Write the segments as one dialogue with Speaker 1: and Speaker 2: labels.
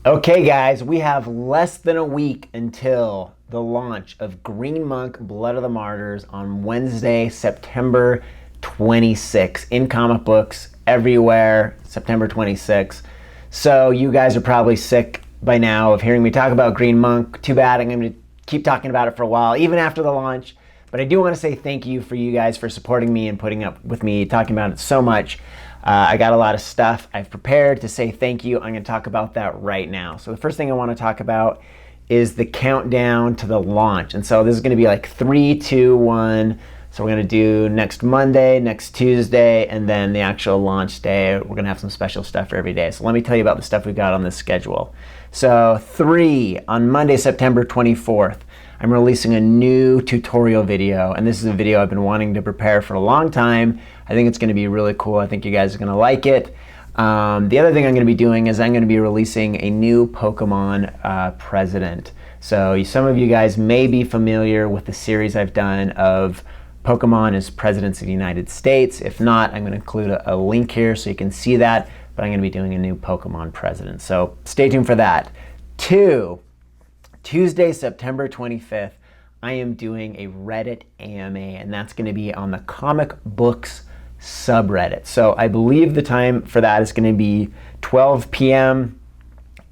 Speaker 1: Okay guys, we have less than a week until the launch of Green Monk Blood of the Martyrs on Wednesday, September 26th. In comic books everywhere, September 26th. So you guys are probably sick by now of hearing me talk about Green Monk. Too bad, I'm going to keep talking about it for a while, even after the launch. But I do want to say thank you for you guys for supporting me and putting up with me talking about it so much. I got a lot of stuff I've prepared to say thank you. I'm going to talk about that right now. So the first thing I want to talk about is the countdown to the launch. And so this is going to be like 3, 2, 1. So we're going to do next Monday, next Tuesday, and then the actual launch day. We're going to have some special stuff for every day. So let me tell you about the stuff we've got on this schedule. So 3, on Monday, September 24th, I'm releasing a new tutorial video, and this is a video I've been wanting to prepare for a long time. I think it's going to be really cool. I think you guys are going to like it. The other thing I'm going to be doing is I'm going to be releasing a new Pokemon president. So some of you guys may be familiar with the series I've done of Pokemon as presidents of the United States. If not, I'm going to include a link here so you can see that, but I'm going to be doing a new Pokemon president. So stay tuned for that. 2, Tuesday, September 25th, I am doing a Reddit AMA, and that's going to be on the comic books subreddit. So I believe the time for that is going to be 12 p.m.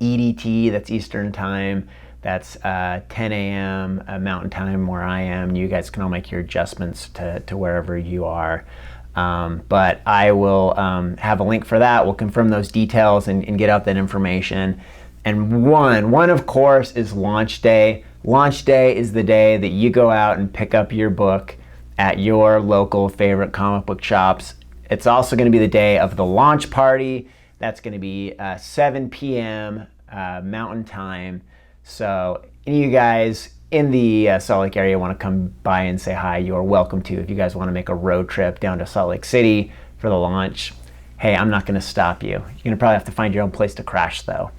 Speaker 1: EDT, that's Eastern time. That's 10 a.m. Mountain time where I am. You guys can all make your adjustments to wherever you are. But I will have a link for that. We'll confirm those details and get out that information. And one of course is launch day. Launch day is the day that you go out and pick up your book at your local favorite comic book shops. It's also going to be the day of the launch party. That's going to be 7 p.m. Mountain time. So any of you guys in the Salt Lake area want to come by and say hi, you are welcome to. If you guys want to make a road trip down to Salt Lake City for the launch, hey, I'm not going to stop you. You're going to probably have to find your own place to crash though.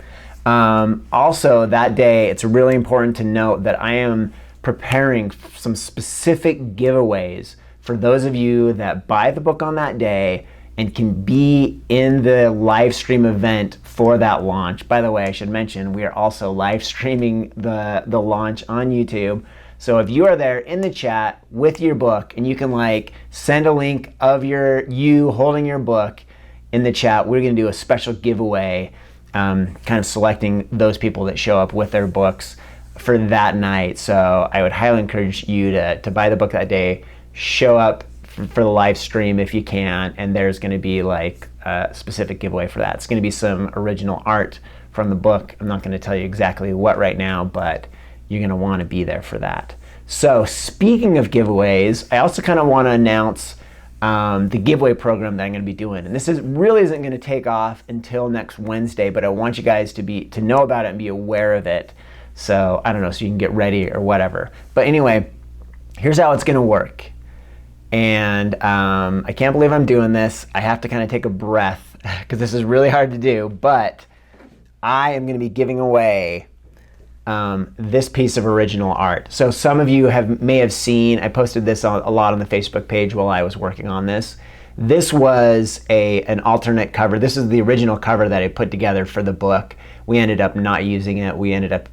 Speaker 1: Also that day, it's really important to note that I am preparing some specific giveaways for those of you that buy the book on that day and can be in the live stream event for that launch. By the way, I should mention we are also live streaming the launch on YouTube. So if you are there in the chat with your book and you can like send a link of you holding your book in the chat, we're going to do a special giveaway, kind of selecting those people that show up with their books for that night. So I would highly encourage you to buy the book that day, show up for the live stream if you can, and there's going to be like a specific giveaway for that. It's going to be some original art from the book. I'm not going to tell you exactly what right now, but you're going to want to be there for that. So speaking of giveaways, I also kind of want to announce the giveaway program that I'm going to be doing. And this really isn't going to take off until next Wednesday, but I want you guys to know about it and be aware of it. So I don't know, so you can get ready or whatever. But anyway, here's how it's going to work. And I can't believe I'm doing this. I have to kind of take a breath because this is really hard to do. But I am going to be giving away this piece of original art. So some of you may have seen, I posted this a lot on the Facebook page while I was working on this. This was an alternate cover. This is the original cover that I put together for the book. We ended up not using it. We ended up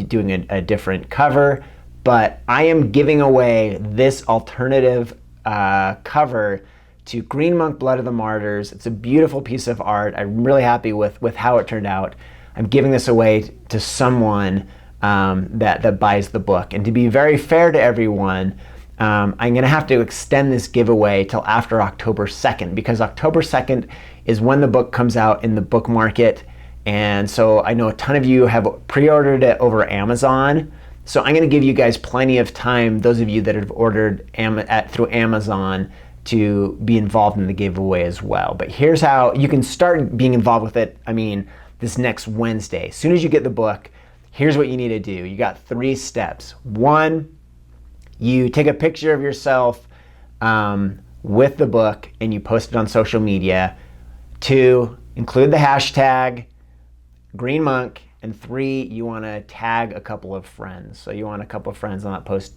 Speaker 1: doing a different cover. But I am giving away this alternative cover to Green Monk Blood of the Martyrs. It's a beautiful piece of art. I'm really happy with how it turned out. I'm giving this away to someone that buys the book. And to be very fair to everyone, I'm going to have to extend this giveaway till after October 2nd, because October 2nd is when the book comes out in the book market. And so I know a ton of you have pre-ordered it over Amazon. So I'm going to give you guys plenty of time, those of you that have ordered through Amazon, to be involved in the giveaway as well. But here's how you can start being involved with it. This next Wednesday. As soon as you get the book, here's what you need to do. You got 3 steps. 1, you take a picture of yourself with the book and you post it on social media. 2, include the hashtag Green Monk. And 3, you want to tag a couple of friends. So you want a couple of friends on that post,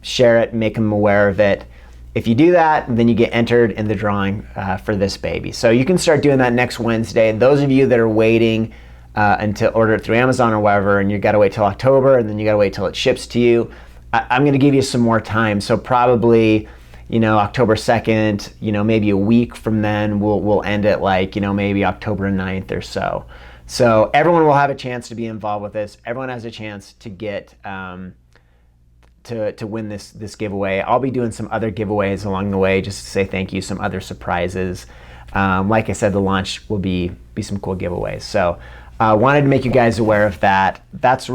Speaker 1: share it, make them aware of it. If you do that, then you get entered in the drawing for this baby. So you can start doing that next Wednesday. And those of you that are waiting, until order it through Amazon or wherever, and you got to wait till October, and then you got to wait till it ships to you. I'm going to give you some more time, so probably, October 2nd, maybe a week from then, we'll end it like, maybe October 9th or so. So everyone will have a chance to be involved with this. Everyone has a chance to get to win this giveaway. I'll be doing some other giveaways along the way just to say thank you, some other surprises. Like I said, the launch will be some cool giveaways. So wanted to make you guys aware of that. That's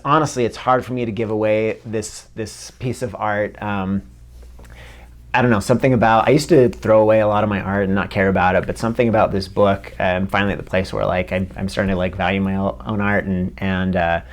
Speaker 1: honestly, it's hard for me to give away this piece of art. I don't know, something about, I used to throw away a lot of my art and not care about it, but something about this book, I'm finally at the place where like I'm starting to like value my own art, and I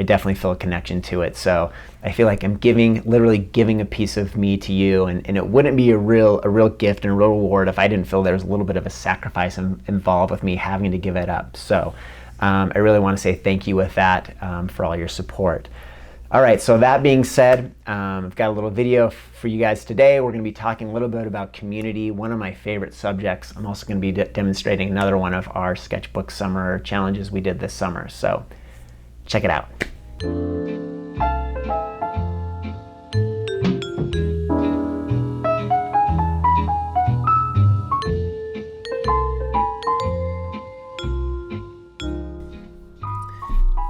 Speaker 1: definitely feel a connection to it. So I feel like I'm literally giving a piece of me to you, and it wouldn't be a real gift and a real reward if I didn't feel there was a little bit of a sacrifice involved with me having to give it up. So I really want to say thank you with that for all your support. All right, so that being said, I've got a little video for you guys today. We're going to be talking a little bit about community, one of my favorite subjects. I'm also going to be demonstrating another one of our Sketchbook Summer challenges we did this summer. So check it out.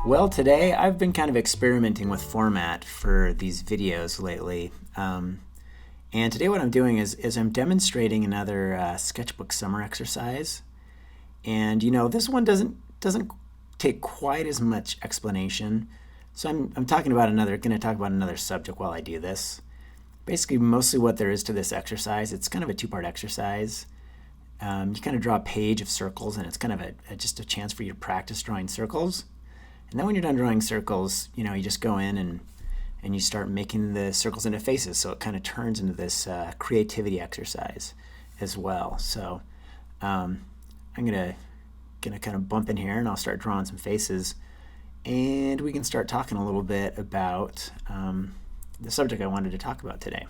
Speaker 1: Well, today I've been kind of experimenting with format for these videos lately. And today what I'm doing is I'm demonstrating another Sketchbook Summer exercise. And this one doesn't take quite as much explanation. So I'm going to talk about another subject while I do this. Basically, mostly what there is to this exercise, it's kind of a two-part exercise. You kind of draw a page of circles, and it's kind of just a chance for you to practice drawing circles. And then when you're done drawing circles, you just go in and you start making the circles into faces. So it kind of turns into this creativity exercise as well. So I'm gonna kind of bump in here, and I'll start drawing some faces, and we can start talking a little bit about the subject I wanted to talk about today.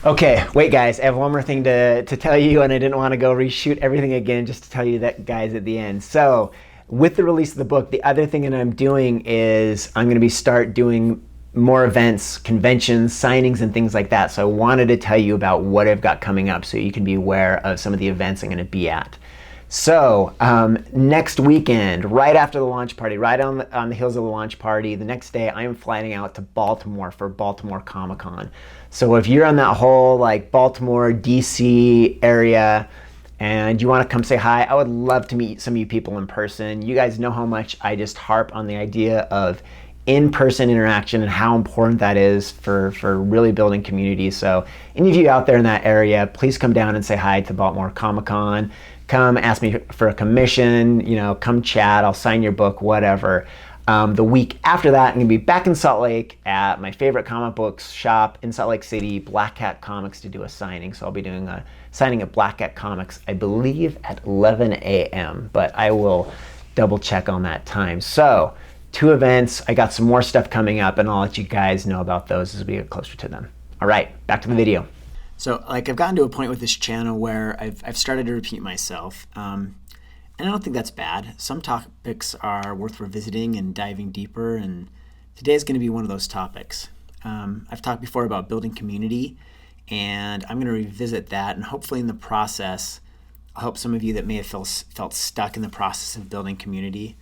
Speaker 1: Okay, wait guys, I have one more thing to tell you, and I didn't want to go reshoot everything again just to tell you that, guys, at the end. So with the release of the book, the other thing that I'm doing is I'm going to start doing more events, conventions, signings, and things like that. So I wanted to tell you about what I've got coming up so you can be aware of some of the events I'm going to be at. So next weekend, right after the launch party, right on the heels of the launch party, the next day I am flying out to Baltimore for Baltimore Comic-Con. So if you're on that whole like Baltimore, DC area, and you want to come say hi, I would love to meet some of you people in person. You guys know how much I just harp on the idea of in-person interaction and how important that is for really building community. So any of you out there in that area, please come down and say hi to Baltimore Comic-Con. Come ask me for a commission, come chat, I'll sign your book, whatever. The week after that, I'm going to be back in Salt Lake at my favorite comic books shop in Salt Lake City, Black Cat Comics, to do a signing. So I'll be doing a signing at Black Cat Comics, I believe at 11 a.m., but I will double check on that time. So 2 events, I got some more stuff coming up, and I'll let you guys know about those as we get closer to them. All right, back to the video. So like I've gotten to a point with this channel where I've started to repeat myself. And I don't think that's bad. Some topics are worth revisiting and diving deeper, and today is going to be one of those topics. I've talked before about building community, and I'm going to revisit that, and hopefully in the process, I'll help some of you that may have felt stuck in the process of building community.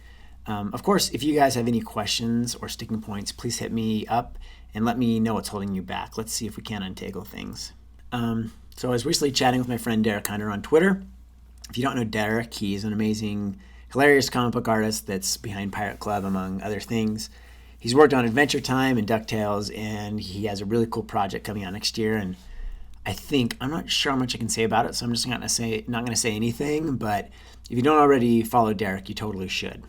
Speaker 1: Of course, if you guys have any questions or sticking points, please hit me up and let me know what's holding you back. Let's see if we can untangle things. So I was recently chatting with my friend Derek Hunter on Twitter. If you don't know Derek, he's an amazing, hilarious comic book artist that's behind Pirate Club, among other things. He's worked on Adventure Time and DuckTales, and he has a really cool project coming out next year. And I'm not sure how much I can say about it, so I'm just not going to say anything. But if you don't already follow Derek, you totally should.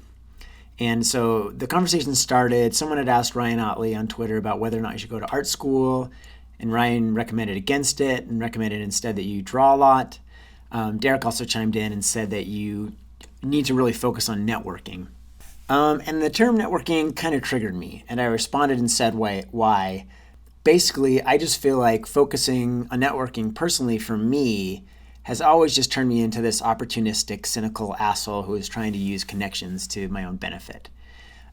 Speaker 1: And so the conversation started. Someone had asked Ryan Otley on Twitter about whether or not you should go to art school, and Ryan recommended against it and recommended instead that you draw a lot. Derek also chimed in and said that you need to really focus on networking. And the term networking kind of triggered me, and I responded and said why. Basically, I just feel like focusing on networking personally for me has always just turned me into this opportunistic, cynical asshole who is trying to use connections to my own benefit.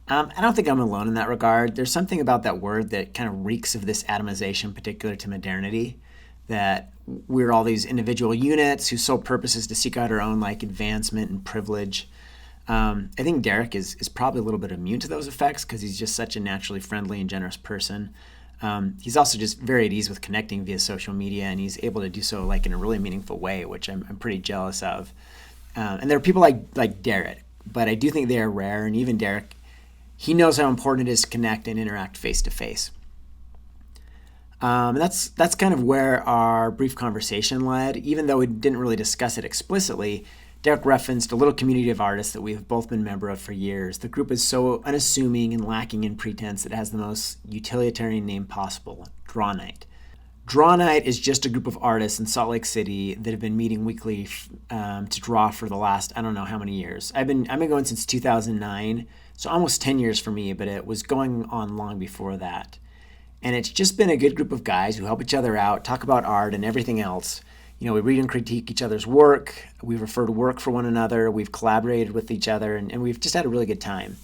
Speaker 1: I don't think I'm alone in that regard. There's something about that word that kind of reeks of this atomization particular to modernity, that we're all these individual units whose sole purpose is to seek out our own advancement and privilege. I think Derek is probably a little bit immune to those effects because he's just such a naturally friendly and generous person. He's also just very at ease with connecting via social media, and he's able to do so in a really meaningful way, which I'm pretty jealous of. And there are people like Derek, but I do think they are rare, and even Derek, he knows how important it is to connect and interact face to face. That's kind of where our brief conversation led. Even though we didn't really discuss it explicitly, Derek referenced a little community of artists that we've both been member of for years. The group is so unassuming and lacking in pretense that it has the most utilitarian name possible, Draw Night. Draw Night is just a group of artists in Salt Lake City that have been meeting weekly to draw for the last, I don't know how many years. I've been going since 2009, so almost 10 years for me, but it was going on long before that. And it's just been a good group of guys who help each other out, talk about art and everything else. We read and critique each other's work. We refer to work for one another. We've collaborated with each other, and we've just had a really good time.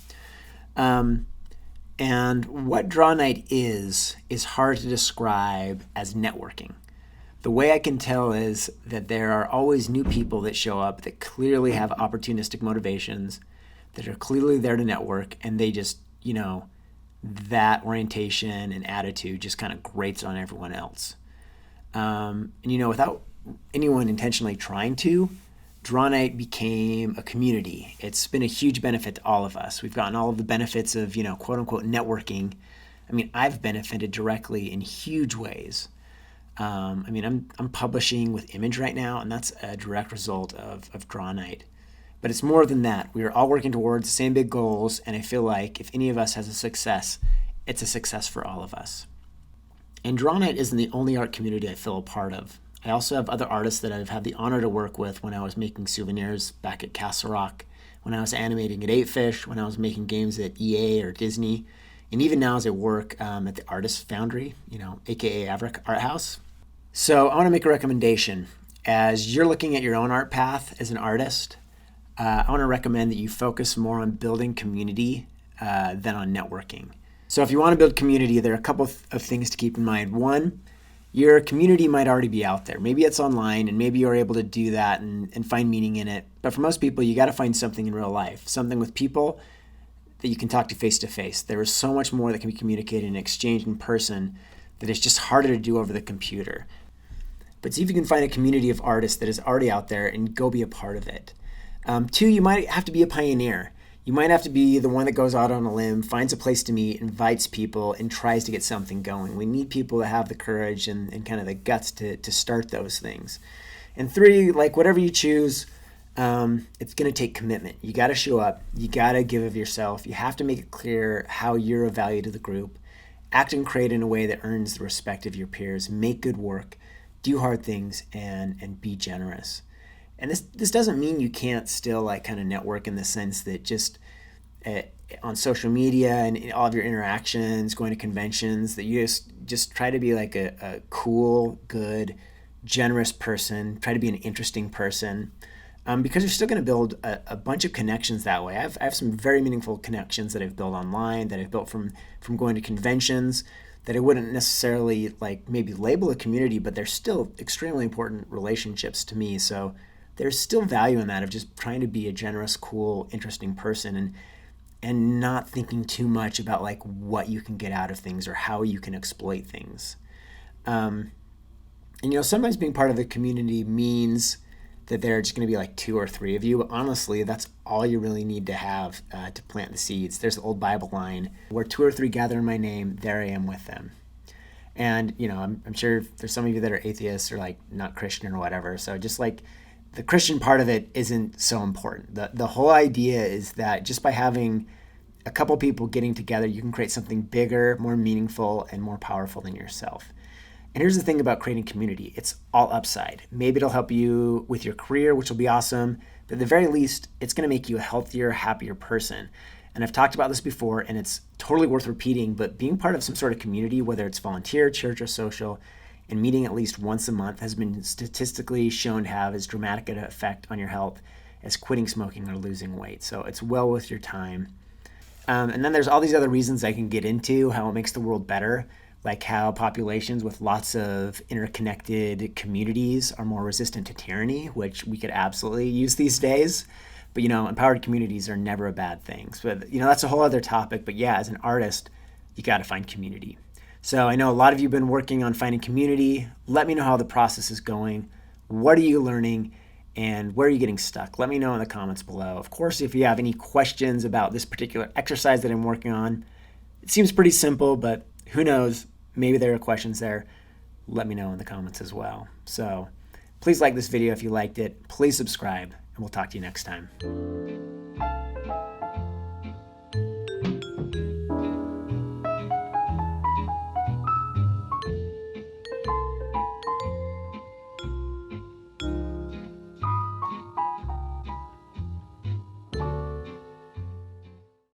Speaker 1: And what Draw Night is hard to describe as networking. The way I can tell is that there are always new people that show up that clearly have opportunistic motivations, that are clearly there to network, and they just, that orientation and attitude just kind of grates on everyone else. Without anyone intentionally trying to, Draw Night became a community. It's been a huge benefit to all of us. We've gotten all of the benefits of, quote unquote networking. I've benefited directly in huge ways. I'm publishing with Image right now, and that's a direct result of Draw Night. But it's more than that. We are all working towards the same big goals, and I feel like if any of us has a success, it's a success for all of us. And Draw Night isn't the only art community I feel a part of. I also have other artists that I've had the honor to work with when I was making souvenirs back at Castle Rock, when I was animating at 8fish, when I was making games at EA or Disney, and even now as I work at the Artist Foundry, aka Averick Art House. So I want to make a recommendation. As you're looking at your own art path as an artist, I want to recommend that you focus more on building community than on networking. So if you want to build community, there are a couple of things to keep in mind. One, your community might already be out there. Maybe it's online, and maybe you're able to do that and find meaning in it. But for most people, you got to find something in real life, something with people that you can talk to face. There is so much more that can be communicated and exchanged in person that it's just harder to do over the computer. But see if you can find a community of artists that is already out there and go be a part of it. Two, you might have to be a pioneer. You might have to be the one that goes out on a limb, finds a place to meet, invites people, and tries to get something going. We need people that have the courage and kind of the guts to start those things. And three, whatever you choose, it's going to take commitment. You got to show up. You got to give of yourself. You have to make it clear how you're of value to the group. Act and create in a way that earns the respect of your peers. Make good work. Do hard things and be generous. And this doesn't mean you can't still kind of network in the sense that just on social media and in all of your interactions, going to conventions, that you just try to be a cool, good, generous person. Try to be an interesting person, because you're still going to build a bunch of connections that way. I have some very meaningful connections that I've built online, that I've built from going to conventions, that I wouldn't necessarily maybe label a community, but they're still extremely important relationships to me. So there's still value in that, of just trying to be a generous, cool, interesting person and not thinking too much about what you can get out of things or how you can exploit things. And sometimes being part of a community means that there are just going to be 2 or 3 of you, but honestly, that's all you really need to have to plant the seeds. There's the old Bible line, where 2 or 3 gather in my name, there I am with them. And I'm sure there's some of you that are atheists or not Christian or whatever, so just the Christian part of it isn't so important. The whole idea is that just by having a couple people getting together, you can create something bigger, more meaningful, and more powerful than yourself. And here's the thing about creating community. It's all upside. Maybe it'll help you with your career, which will be awesome, but at the very least, it's going to make you a healthier, happier person. And I've talked about this before, and it's totally worth repeating, but being part of some sort of community, whether it's volunteer, church, or social, and meeting at least once a month has been statistically shown to have as dramatic an effect on your health as quitting smoking or losing weight. So it's well worth your time. And then there's all these other reasons I can get into how it makes the world better, like how populations with lots of interconnected communities are more resistant to tyranny, which we could absolutely use these days. But, empowered communities are never a bad thing. So, that's a whole other topic. But yeah, as an artist, you got to find community. So I know a lot of you have been working on finding community. Let me know how the process is going. What are you learning? And where are you getting stuck? Let me know in the comments below. Of course, if you have any questions about this particular exercise that I'm working on, it seems pretty simple, but who knows? Maybe there are questions there. Let me know in the comments as well. So please like this video if you liked it. Please subscribe, and we'll talk to you next time.